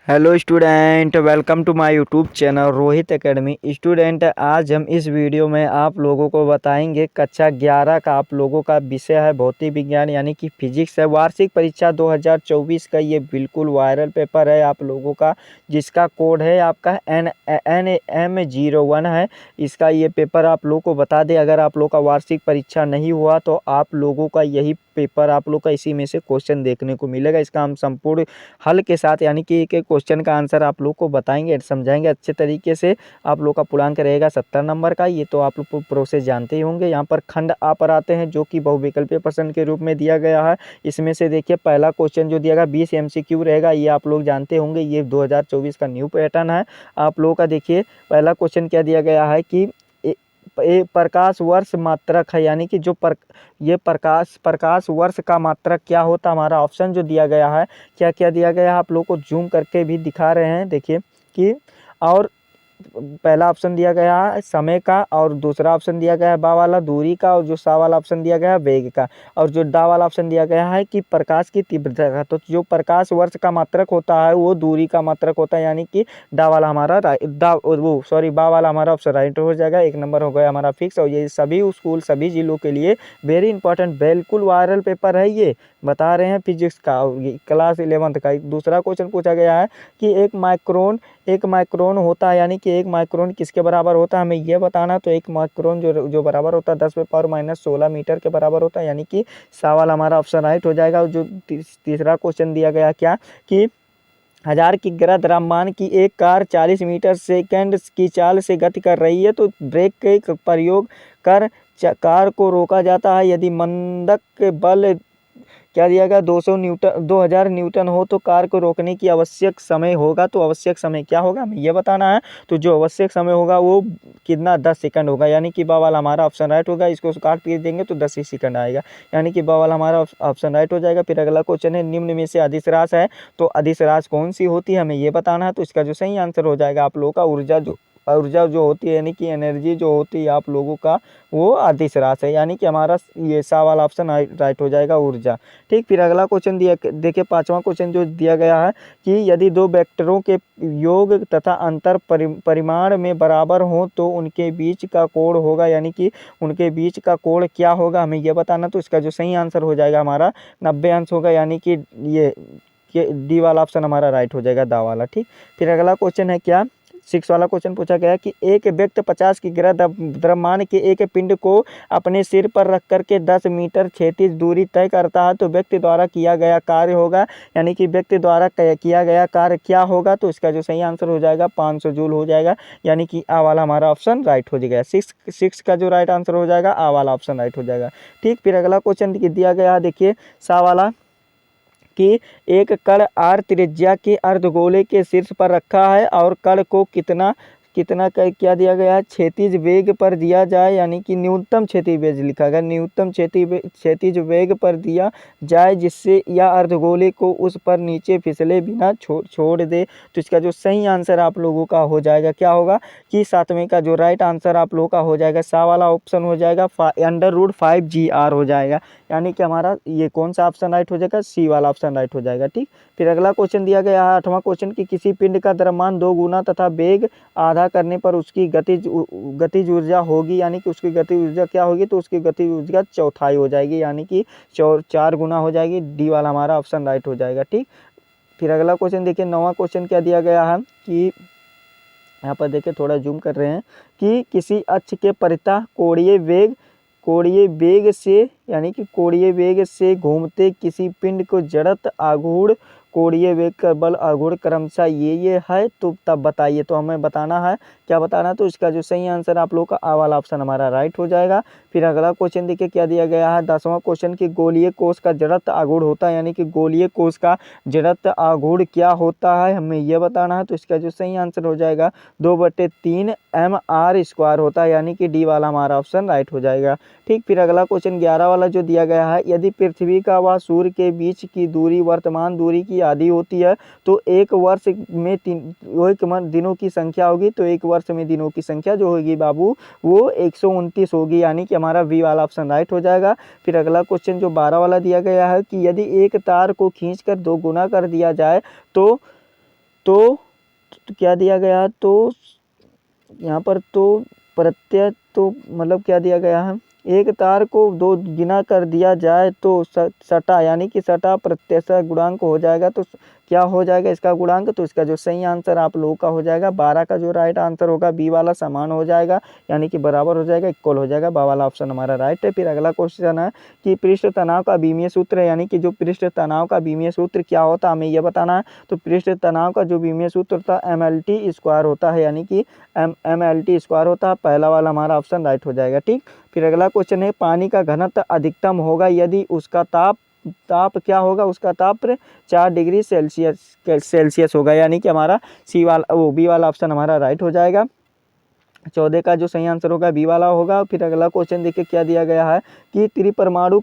Hello student, welcome to my YouTube channel Rohit academy. Student, आज हम इस वीडियो में आप लोगों को बताएंगे कक्षा 11 का आप लोगों का विषय है भौतिक विज्ञान यानी कि फिजिक्स है। वार्षिक परीक्षा 2024 का ये बिल्कुल वायरल पेपर है आप लोगों का, जिसका कोड है आपका NM01 है। इसका ये पेपर आप लोग को बता दें, अगर आप लोग का वार्षिक परीक्षा नहीं हुआ तो आप लोगों का यही पेपर आप लोग का इसी में से क्वेश्चन देखने को मिलेगा। इसका हम संपूर्ण हल के साथ यानी कि एक एक क्वेश्चन का आंसर आप लोग को बताएंगे, समझाएंगे अच्छे तरीके से। आप लोग का पूर्णांक रहेगा 70 नंबर का। ये तो आप लोग प्रोसेस जानते ही होंगे। यहाँ पर खंड आ पर आते हैं जो कि बहुविकल्पीय प्रश्न के रूप में दिया गया है। इसमें से देखिए पहला क्वेश्चन जो दिया गया 20 MCQ रहेगा, ये आप लोग जानते होंगे। ये 2024 का न्यू पैटर्न है आप लोगों का। देखिए पहला क्वेश्चन क्या दिया गया है कि प्रकाश वर्ष मात्रक है, यानी कि जो ये प्रकाश वर्ष का मात्रक क्या होता है। हमारा ऑप्शन जो दिया गया है, क्या क्या दिया गया है आप लोग को जूम करके भी दिखा रहे हैं। देखिए कि और पहला ऑप्शन दिया गया है समय का, और दूसरा ऑप्शन दिया गया है बा वाला दूरी का, और जो सा वाला ऑप्शन दिया गया है वेग का, और जो डा वाला ऑप्शन दिया गया है कि प्रकाश की तीव्रता का। तो जो प्रकाश वर्ष का मात्रक होता है वो दूरी का मात्रक होता है, यानी कि डा वाला हमारा बा वाला हमारा ऑप्शन राइट हो जाएगा। एक नंबर हो गया हमारा फिक्स। और ये सभी स्कूल सभी जिलों के लिए वेरी इंपॉर्टेंट बिल्कुल वायरल पेपर है, ये बता रहे हैं फिजिक्स का क्लास 11th का। दूसरा क्वेश्चन पूछा गया है कि एक माइक्रोन होता है, यानी कि एक माइक्रोन किसके बराबर होता है, हमें यह बताना। तो एक माइक्रोन जो बराबर होता है 10⁻⁻16 मीटर के बराबर होता है, यानी कि सवाल हमारा ऑप्शन राइट हो जाएगा। जो तीसरा क्वेश्चन दिया गया क्या कि 1000 की गिरा द्रव्यमान की एक कार 40 मीटर सेकंड की चाल से गति कर रही है, तो ब्रेक के प्रयोग कर कार को रोका जाता है यदि मंदक बल क्या दिया गया 2000 न्यूटन हो, तो कार को रोकने की आवश्यक समय होगा। तो आवश्यक समय क्या होगा हमें यह बताना है। तो जो आवश्यक समय होगा वो कितना 10 सेकंड होगा, यानी कि बा वाला हमारा ऑप्शन राइट होगा। इसको काट पीट देंगे तो 10 ही सेकंड आएगा, यानी कि बा वाला हमारा ऑप्शन राइट हो जाएगा। फिर अगला क्वेश्चन है निम्न में से अदिश राशि है, तो अदिश राशि कौन सी होती है हमें ये बताना है। तो इसका जो सही आंसर हो जाएगा आप लोगों का ऊर्जा जो होती है, यानी कि एनर्जी जो होती है आप लोगों का, वो अदिश राशि है, यानी कि हमारा ये सा वाला ऑप्शन राइट हो जाएगा ऊर्जा। ठीक, फिर अगला क्वेश्चन दिया देखिए पांचवा क्वेश्चन जो दिया गया है कि यदि दो वेक्टरों के योग तथा अंतर परिमाण में बराबर हो तो उनके बीच का कोण होगा, यानी कि उनके बीच का कोण क्या होगा हमें यह बताना। तो इसका जो सही आंसर हो जाएगा हमारा 90 अंश होगा, यानी कि ये डी वाला ऑप्शन हमारा राइट हो जाएगा, दा वाला। ठीक, फिर अगला क्वेश्चन है क्या 6 वाला क्वेश्चन पूछा गया कि एक व्यक्ति 50 की गिरा द्रव्यमान के एक पिंड को अपने सिर पर रख करके 10 मीटर क्षैतिज दूरी तय करता है, तो व्यक्ति द्वारा किया गया कार्य होगा, यानी कि व्यक्ति द्वारा किया गया कार्य क्या होगा। तो इसका जो सही आंसर हो जाएगा 500 जूल हो जाएगा, यानी कि आ वाला हमारा ऑप्शन राइट हो जाएगा। सिक्स का जो राइट आंसर हो जाएगा आ वाला ऑप्शन राइट हो जाएगा। ठीक, फिर अगला क्वेश्चन दिया गया है देखिए सा वाला कि एक कण r त्रिज्या के अर्धगोले के शीर्ष पर रखा है और कण को कितना कितना क्या दिया गया है क्षैतिज वेग पर दिया जाए, यानी कि न्यूनतम क्षैतिज वेग लिखा गया, न्यूनतम क्षैतिज वेग पर दिया जाए जिससे यह अर्धगोले को उस पर नीचे फिसले बिना छोड़ दे। तो इसका जो सही आंसर आप लोगों का हो जाएगा क्या होगा कि सातवें का जो राइट आंसर आप लोगों का हो जाएगा सा वाला ऑप्शन हो जाएगा √5GR हो जाएगा, यानी कि हमारा ये कौन सा ऑप्शन राइट हो जाएगा, सी वाला ऑप्शन राइट हो जाएगा। ठीक, फिर अगला क्वेश्चन दिया गया है आठवां क्वेश्चन की किसी पिंड का द्रव्यमान 2 गुना तथा वेग आधा करने पर उसकी गतिज ऊर्जा होगी, यानी कि उसकी गति ऊर्जा क्या होगी, तो उसकी गति ऊर्जा चौथाई हो जाएगी, यानी कि 4 गुना हो जाएगी। डी वाला हमारा ऑप्शन राइट हो जाएगा। ठीक, फिर अगला क्वेश्चन देखिए 9वां क्वेश्चन क्या दिया गया है कि यहाँ पर देखिए थोड़ा जूम कर रहे हैं कि किसी अक्ष के परितः कोणीय वेग से यानी कि कोणीय वेग से घूमते किसी पिंड को जड़त्व आघूर्ण कोणीय वेग का बल आघूर्ण क्रमशः ये है, तो तब बताइए। तो हमें बताना है क्या बताना, तो इसका जो सही आंसर आप लोग का आ वाला ऑप्शन हमारा राइट हो जाएगा। फिर अगला क्वेश्चन देखिए क्या दिया गया है 10वां क्वेश्चन की गोलीय कोष का जड़त्व आघूर्ण होता है, यानी कि गोलीय कोष का जड़त्व आघूर्ण क्या होता है हमें यह बताना है। तो इसका जो सही आंसर हो जाएगा 2/3 mr² होता है, यानी कि डी वाला हमारा ऑप्शन राइट हो जाएगा। ठीक, फिर अगला क्वेश्चन 11 वाला जो दिया गया है यदि पृथ्वी का व सूर्य के बीच की दूरी वर्तमान दूरी की आधी होती है तो एक वर्ष में दिनों की संख्या होगी, तो एक वर्ष में दिनों की संख्या जो होगी बाबू वो 129 होगी, यानी कि हमारा वी वाला ऑप्शन राइट हो जाएगा। फिर अगला क्वेश्चन जो 12 वाला दिया गया है कि यदि एक तार को खींचकर 2 गुना कर दिया जाए तो तो क्या दिया गया, तो यहाँ पर तो प्रत्यय तो मतलब क्या दिया गया है, एक तार को 2 गुना कर दिया जाए तो सटा यानी कि सटा प्रत्यय गुणांक हो जाएगा। तो क्या हो जाएगा इसका गुणांक, तो इसका जो सही आंसर आप लोगों का हो जाएगा 12 का जो राइट आंसर होगा बी वाला समान हो जाएगा, यानी कि बराबर हो जाएगा, इक्वल हो जाएगा। बा वाला ऑप्शन हमारा राइट है। फिर अगला क्वेश्चन है कि पृष्ठ तनाव का बीमीय सूत्र है, यानी कि जो पृष्ठ तनाव का बीमीय सूत्र क्या होता है हमें यह बताना है। तो पृष्ठ तनाव का जो बीमीय सूत्र होता है MLT² होता है, यानी कि MLT² होता है। पहला वाला हमारा ऑप्शन राइट हो जाएगा। ठीक, फिर अगला क्वेश्चन है पानी का घनत्व अधिकतम होगा यदि उसका ताप क्या होगा, उसका ताप 4 डिग्री सेल्सियस होगा, यानी कि हमारा बी वाला ऑप्शन हमारा राइट हो जाएगा। 14 का जो सही आंसर होगा बी वाला होगा। फिर अगला क्वेश्चन देखिए क्या दिया गया है कि त्रिपरमाणु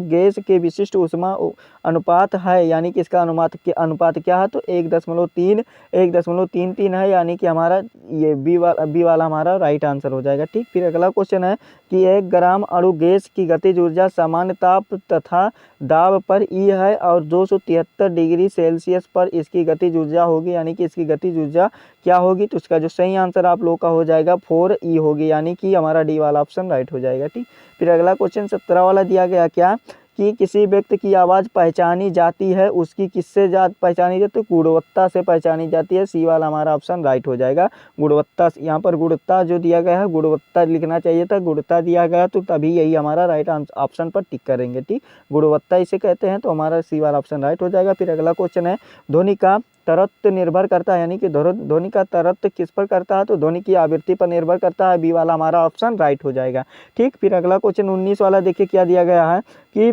गैस के विशिष्ट ऊष्मा अनुपात है, यानी कि इसका अनुपात क्या है, तो 1.33 है, यानी कि हमारा ये बी वाला हमारा राइट आंसर हो जाएगा। ठीक, फिर अगला क्वेश्चन है कि 1 ग्राम अणु गैस की गतिज ऊर्जा सामान्य ताप तथा दाब पर ई है और 273 डिग्री सेल्सियस पर इसकी गतिज ऊर्जा होगी, यानी कि इसकी गतिज ऊर्जा क्या होगी, तो इसका जो सही आंसर आप लोगों का हो जाएगा 4E होगी, यानी कि हमारा डी वाला ऑप्शन राइट हो जाएगा। ठीक, फिर अगला क्वेश्चन 17 वाला दिया गया क्या कि किसी व्यक्ति की आवाज़ पहचानी जाती है, उसकी किससे पहचानी जाती है, तो गुणवत्ता से पहचानी जाती है। सी वाला हमारा ऑप्शन राइट हो जाएगा। गुणवत्ता, यहाँ पर गुणवत्ता जो दिया गया है गुणवत्ता लिखना चाहिए था, गुणवत्ता दिया गया तो तभी यही हमारा राइट ऑप्शन पर टिक करेंगे। ठीक, गुणवत्ता इसे कहते हैं, तो हमारा सी वाला ऑप्शन राइट हो जाएगा। फिर अगला क्वेश्चन है ध्वनि का तरत्व निर्भर करता है, यानी कि ध्वनि का तरत्व किस पर करता है, तो ध्वनि की आवृत्ति पर निर्भर करता है। बी वाला हमारा ऑप्शन राइट हो जाएगा। ठीक, फिर अगला क्वेश्चन 19 वाला देखिए क्या दिया गया है कि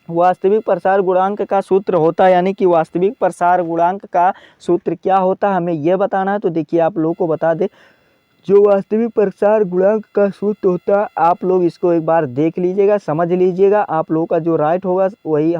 वास्तविक प्रसार गुणांक का सूत्र होता है, यानी कि वास्तविक प्रसार गुणांक का सूत्र क्या होता है हमें यह बताना है। तो देखिए आप लोगों को बता दें, जो वास्तविक प्रसार गुणांक का सूत्र होता है आप लोग इसको एक बार देख लीजिएगा, समझ लीजिएगा। आप लोगों का जो राइट होगा वही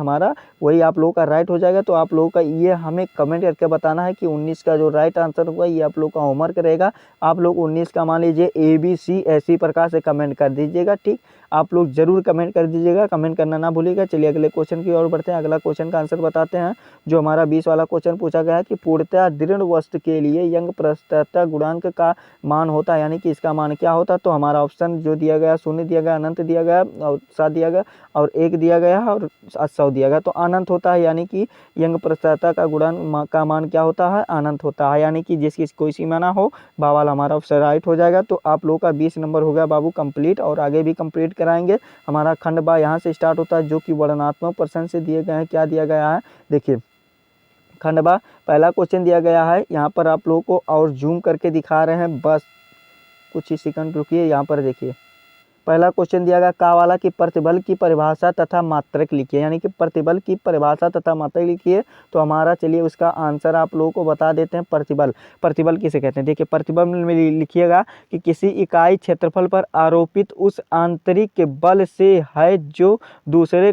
आप लोगों का राइट हो जाएगा। तो आप लोगों का ये हमें कमेंट करके बताना है कि 19 का जो राइट आंसर होगा ये आप लोग का होमवर्क रहेगा। आप लोग 19 का मान लीजिए ABC ऐसी प्रकार से कमेंट कर दीजिएगा। ठीक, आप लोग जरूर कमेंट कर दीजिएगा, कमेंट करना ना भूलिएगा। चलिए अगले क्वेश्चन की ओर बढ़ते हैं। अगला क्वेश्चन का आंसर बताते हैं। जो हमारा 20 वाला क्वेश्चन पूछा गया है कि पूर्णतः दृढ़ वस्तु के लिए यंग प्रस्तुतता गुणांक का मान होता है, यानी कि इसका मान क्या होता है, तो हमारा ऑप्शन जो दिया गया 0 दिया गया, अनंत दिया गया और 7 दिया गया और 1 दिया गया है और 100 दिया गया। तो अनंत होता है, यानी कि यंग प्रस्तुतता का गुणांक का मान क्या होता है, अनंत होता है, यानी कि जिसकी कोई सीमा ना हो। बावाल हमारा ऑप्शन राइट हो जाएगा। तो आप लोगों का 20 नंबर हो गया बाबू कंप्लीट, और आगे भी कंप्लीट कराएंगे। हमारा खंड बा यहाँ से स्टार्ट होता है, जो कि वर्णनात्मक प्रश्न से दिए गए हैं। क्या दिया गया है देखिए, खंड बा पहला क्वेश्चन दिया गया है, यहाँ पर आप लोगों को और जूम करके दिखा रहे हैं, बस कुछ ही सेकंड रुकिए। यहाँ पर देखिए पहला क्वेश्चन दिया गया का वाला कि प्रतिबल की परिभाषा तथा मात्रक लिखिए, यानी कि प्रतिबल की परिभाषा तथा मात्रक लिखिए। तो हमारा चलिए उसका आंसर आप लोगों को बता देते हैं। प्रतिबल किसे कहते हैं, देखिए प्रतिबल में लिखिएगा कि किसी इकाई क्षेत्रफल पर आरोपित उस आंतरिक बल से है जो दूसरे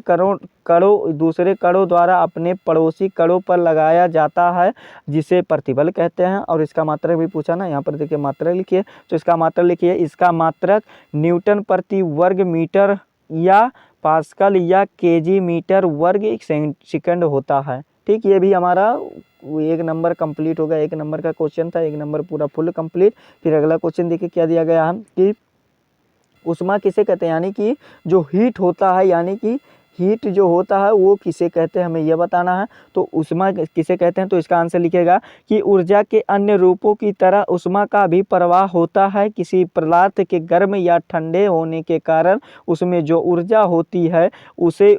कणों द्वारा अपने पड़ोसी कणों पर लगाया जाता है, जिसे प्रतिबल कहते हैं। और इसका मात्रक भी पूछा ना, यहाँ पर देखिए मात्रक लिखिए। तो इसका मात्रक लिखिए, इसका मात्रक न्यूटन प्रति वर्ग मीटर या पास्कल या केजी मीटर वर्ग सेकंड होता है। ठीक, ये भी हमारा 1 नंबर कंप्लीट होगा। 1 नंबर का क्वेश्चन था, 1 नंबर पूरा फुल कंप्लीट। फिर अगला क्वेश्चन देखिए क्या दिया गया है कि उष्मा किसे कहते हैं, यानी कि जो हीट होता है, यानी कि हीट जो होता है वो किसे कहते हैं हमें यह बताना है। तो उष्मा किसे कहते हैं, तो इसका आंसर लिखिएगा कि ऊर्जा के अन्य रूपों की तरह उष्मा का भी प्रवाह होता है। किसी पदार्थ के गर्म या ठंडे होने के कारण उसमें जो ऊर्जा होती है उसे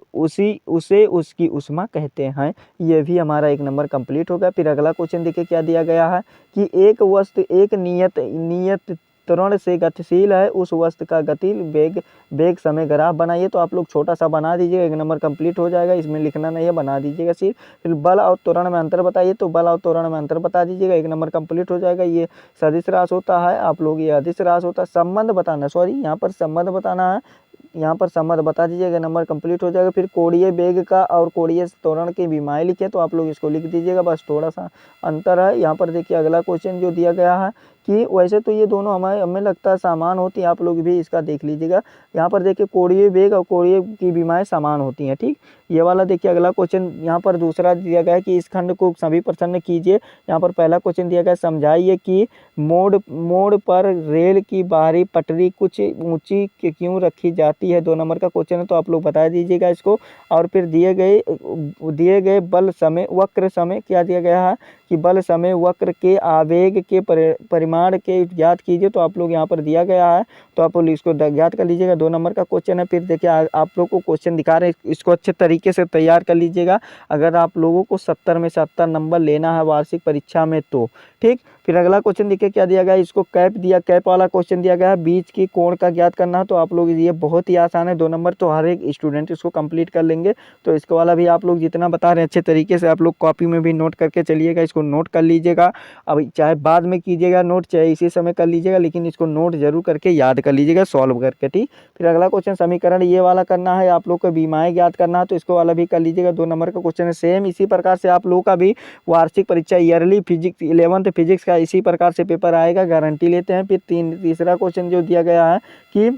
उसकी उष्मा कहते हैं। ये भी हमारा 1 नंबर कंप्लीट होगा। फिर अगला क्वेश्चन देखिए क्या दिया गया है कि एक वस्तु एक नियत त्वरण से गतिशील है, उस वस्तु का गति वेग समय ग्राफ बनाइए। तो आप लोग छोटा सा बना दीजिएगा, 1 नंबर कंप्लीट हो जाएगा। इसमें लिखना नहीं है, बना दीजिएगा सिर्फ। फिर बल और त्वरण में अंतर बताइए, तो बल और त्वरण में अंतर बता दीजिएगा, 1 नंबर कंप्लीट हो जाएगा। ये सदिश राशि होता है, आप लोग ये अदिश राशि होता है। संबंध बताना, सॉरी यहाँ पर संबंध बताना है, यहाँ पर संबंध बता दीजिएगा, नंबर कंप्लीट हो जाएगा। फिर कोणीय वेग का और कोणीय त्वरण की विमाएँ लिखे तो आप लोग इसको लिख दीजिएगा, बस थोड़ा सा अंतर है। यहाँ पर देखिए अगला क्वेश्चन जो दिया गया है कि वैसे तो ये दोनों हमें लगता है समान होती हैं, आप लोग भी इसका देख लीजिएगा। यहाँ पर देखिए कोणीय वेग और कोणीय की विमाएँ समान होती हैं, ठीक। ये वाला देखिए अगला क्वेश्चन यहाँ पर दूसरा दिया गया है कि इस खंड को सभी प्रसन्न कीजिए। यहाँ पर पहला क्वेश्चन दिया गया है, समझाइए कि मोड़ पर रेल की बाहरी पटरी कुछ ऊंची क्यों रखी जाती है। 2 नंबर का क्वेश्चन है, तो आप लोग बता दीजिएगा इसको। और फिर दिए गए बल समय वक्र समय क्या दिया गया है कि बल समय वक्र के आवेग के परिमाण के ज्ञात कीजिए, तो आप लोग यहाँ पर दिया गया है, तो आप लोग इसको ज्ञात कर लीजिएगा। 2 नंबर का क्वेश्चन है। फिर देखिए आप लोग को क्वेश्चन दिखा रहे हैं, इसको अच्छे तरीके से तैयार कर लीजिएगा अगर आप लोगों को 70 में 70 नंबर लेना है वार्षिक परीक्षा में तो, ठीक। फिर अगला क्वेश्चन देखिए क्या दिया गया है, इसको कैप वाला क्वेश्चन दिया गया है, बीच की कोण का ज्ञात करना है, तो आप लोग ये बहुत ही आसान है। 2 नंबर तो हर एक स्टूडेंट इसको कंप्लीट कर लेंगे, तो इसको वाला भी आप लोग जितना बता रहे हैं अच्छे तरीके से आप लोग कॉपी में भी नोट करके चलिएगा, इसको नोट कर लीजिएगा। अब चाहे बाद में कीजिएगा नोट, चाहे इसी समय कर लीजिएगा, लेकिन इसको नोट जरूर करके याद कर लीजिएगा सॉल्व करके, ठीक। फिर अगला क्वेश्चन समीकरण ये वाला करना है, आप लोग को विमाएँ ज्ञात करना है, तो इसको वाला भी कर लीजिएगा। 2 नंबर का क्वेश्चन है। सेम इसी प्रकार से आप लोगों का भी वार्षिक परीक्षा ईयरली फिजिक्स 11th फिजिक्स का इसी प्रकार से पेपर आएगा, गारंटी लेते हैं। फिर तीसरा क्वेश्चन जो दिया गया है कि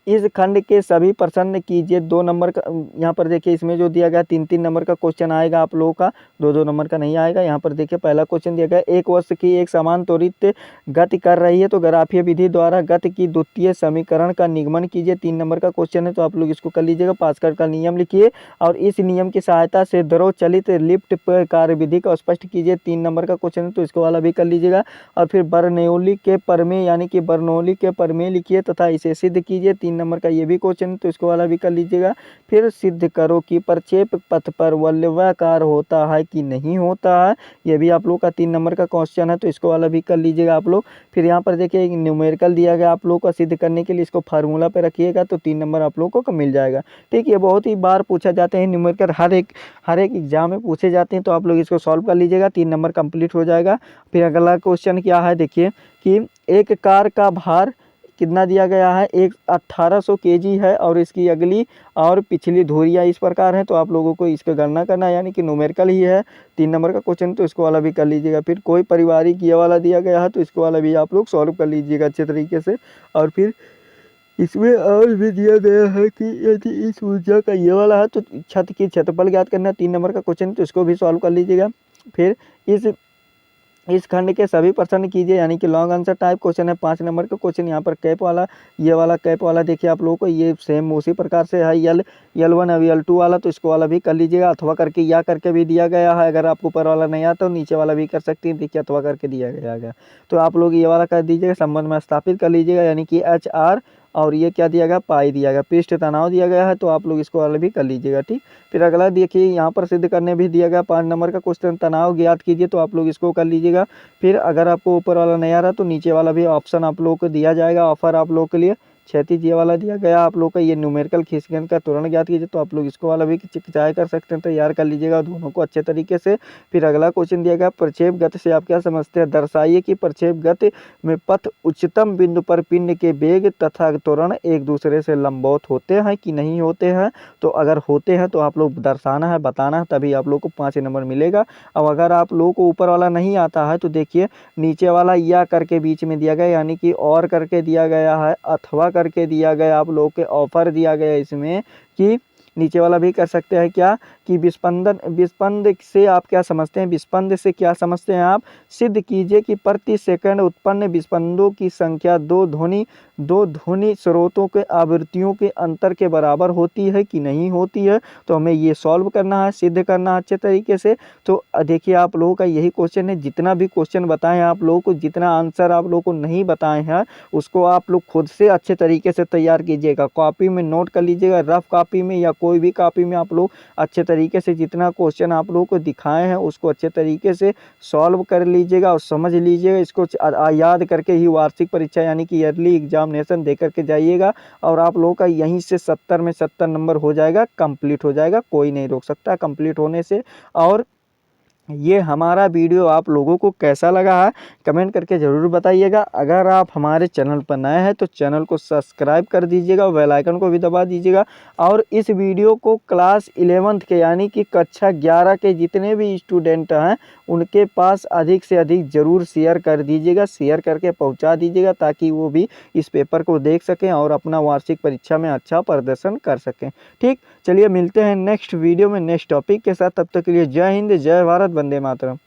इस खंड के सभी प्रश्न कीजिए। 2 नंबर का यहाँ पर देखिए इसमें जो दिया गया 3-3 नंबर का क्वेश्चन आएगा आप लोगों का, 2-2 नंबर का नहीं आएगा। यहाँ पर देखिए पहला क्वेश्चन दिया गया, एक वस्तु की एक समान त्वरित गति कर रही है तो ग्राफीय विधि द्वारा गति की द्वितीय समीकरण का निगमन कीजिए। 3 नंबर का क्वेश्चन है, तो आप लोग इसको कर लीजिएगा। पास्कल का नियम लिखिए और इस नियम की सहायता से द्रव चलित लिफ्ट कार्यविधि को स्पष्ट कीजिए। 3 नंबर का क्वेश्चन है, तो इसको वाला भी कर लीजिएगा। और फिर बर्नौली के प्रमेय यानी कि बर्नौली के प्रमेय लिखिए तथा इसे सिद्ध कीजिए। 3 नंबर का ये भी क्वेश्चन, तो इसको वाला भी कर लीजिएगा। फिर सिद्ध करो कि प्रक्षेप पथ पर वलयाकार होता है कि नहीं होता है, ये भी आप लोग का 3 नंबर का क्वेश्चन है, तो इसको वाला भी कर लीजिएगा आप लोग। फिर यहाँ पर देखिए एक न्यूमेरिकल दिया गया आप लोग का सिद्ध करने के लिए, इसको फार्मूला पे रखिएगा तो 3 नंबर आप लोगों को मिल जाएगा, ठीक। ये बहुत ही बार पूछा जाते हैं न्यूमेरिकल, हर एक एग्जाम में पूछे जाते हैं, तो आप लोग इसको सॉल्व कर लीजिएगा, 3 नंबर कंप्लीट हो जाएगा। फिर अगला क्वेश्चन क्या है देखिए कि एक कार का भार कितना दिया गया है, 1800 केजी है और इसकी अगली और पिछली धुरियाँ इस प्रकार हैं, तो आप लोगों को इसका गणना करना है, यानी कि न्यूमेरिकल ही है। 3 नंबर का क्वेश्चन, तो इसको वाला भी कर लीजिएगा। फिर कोई पारिवारिक ये वाला दिया गया है, तो इसको वाला भी आप लोग सॉल्व कर लीजिएगा अच्छे तरीके से। और फिर इसमें और भी दिया गया है कि यदि इस ऊर्जा का ये वाला है तो छत की क्षेत्रफल ज्ञात करना है। 3 नंबर का क्वेश्चन, तो इसको भी सॉल्व कर लीजिएगा। फिर इस खंड के सभी प्रश्न कीजिए, यानी कि लॉन्ग आंसर टाइप क्वेश्चन है। 5 नंबर का क्वेश्चन यहाँ पर कैप वाला, ये वाला कैप वाला देखिए आप लोगों को ये सेम उसी प्रकार से है। L1 अभी L2 वाला, तो इसको वाला भी कर लीजिएगा। अथवा करके या करके भी दिया गया है, अगर आपको ऊपर वाला नहीं आता तो नीचे वाला भी कर सकते हैं, देखिए अथवा करके दिया गया है, तो आप लोग ये वाला कर दीजिएगा, संबंध में स्थापित कर लीजिएगा, यानी कि HR और ये क्या दिया गया, पाई दिया गया, पृष्ठ तनाव दिया गया है, तो आप लोग इसको वाला भी कर लीजिएगा, ठीक। फिर अगला देखिए यहाँ पर सिद्ध करने भी दिया गया 5 नंबर का क्वेश्चन, तनाव ज्ञात कीजिए, तो आप लोग इसको कर लीजिएगा। फिर अगर आपको ऊपर वाला नहीं आ रहा तो नीचे वाला भी ऑप्शन आप लोगों को दिया जाएगा, ऑफर आप लोगों के लिए। क्षैतिज ये वाला दिया गया आप लोग का, ये न्यूमेरिकल खींचगन का त्वरण ज्ञात कीजिए, तो आप लोग इसको वाला भी चाहे कर सकते हैं, तैयार कर लीजिएगा दोनों को अच्छे तरीके से। फिर अगला क्वेश्चन दिया गया, प्रक्षेप गति से आप क्या समझते हैं, दर्शाइए कि प्रक्षेप गति में पथ उच्चतम बिंदु पर पिंड के वेग तथा त्वरण एक दूसरे से लंबवत होते हैं कि नहीं होते हैं, तो अगर होते हैं तो आप लोग दर्शाना है, बताना है, तभी आप लोग को 5 नंबर मिलेगा। अब अगर आप लोगों को ऊपर वाला नहीं आता है तो देखिए नीचे वाला या करके बीच में दिया गया, यानी कि और करके दिया गया है, अथवा करके दिया गया, आप लोग के ऑफर दिया गया इसमें कि नीचे वाला भी कर सकते हैं क्या कि विस्पंद से आप क्या समझते हैं, विस्पंद से क्या समझते हैं आप, सिद्ध कीजिए कि प्रति सेकंड उत्पन्न विस्पंदों की संख्या दो ध्वनि स्रोतों के आवृत्तियों के अंतर के बराबर होती है कि नहीं होती है, तो हमें ये सॉल्व करना है, सिद्ध करना है अच्छे तरीके से। तो देखिए आप लोगों का यही क्वेश्चन है, जितना भी क्वेश्चन बताएं आप लोगों को, जितना आंसर आप लोगों को नहीं बताए हैं उसको आप लोग खुद से अच्छे तरीके से तैयार कीजिएगा, कॉपी में नोट कर लीजिएगा, रफ कॉपी में या कोई भी कॉपी में आप लोग अच्छे तरीके से जितना क्वेश्चन आप लोगों को दिखाए हैं उसको अच्छे तरीके से सॉल्व कर लीजिएगा और समझ लीजिएगा। इसको याद करके ही वार्षिक परीक्षा यानी कि ईयरली एग्जामिनेशन दे करके जाइएगा और आप लोगों का यहीं से 70 में 70 नंबर हो जाएगा, कंप्लीट हो जाएगा, कोई नहीं रोक सकता कंप्लीट होने से। और ये हमारा वीडियो आप लोगों को कैसा लगा है कमेंट करके ज़रूर बताइएगा। अगर आप हमारे चैनल पर नए हैं तो चैनल को सब्सक्राइब कर दीजिएगा, बेल आइकन को भी दबा दीजिएगा। और इस वीडियो को क्लास 11th के यानी कि कक्षा 11 के जितने भी स्टूडेंट हैं उनके पास अधिक से अधिक ज़रूर शेयर कर दीजिएगा, शेयर करके पहुंचा दीजिएगा ताकि वो भी इस पेपर को देख सकें और अपना वार्षिक परीक्षा में अच्छा प्रदर्शन कर सकें। ठीक, चलिए मिलते हैं नेक्स्ट वीडियो में नेक्स्ट टॉपिक के साथ। तब तक के लिए जय हिंद, जय भारत, वंदे मातरम।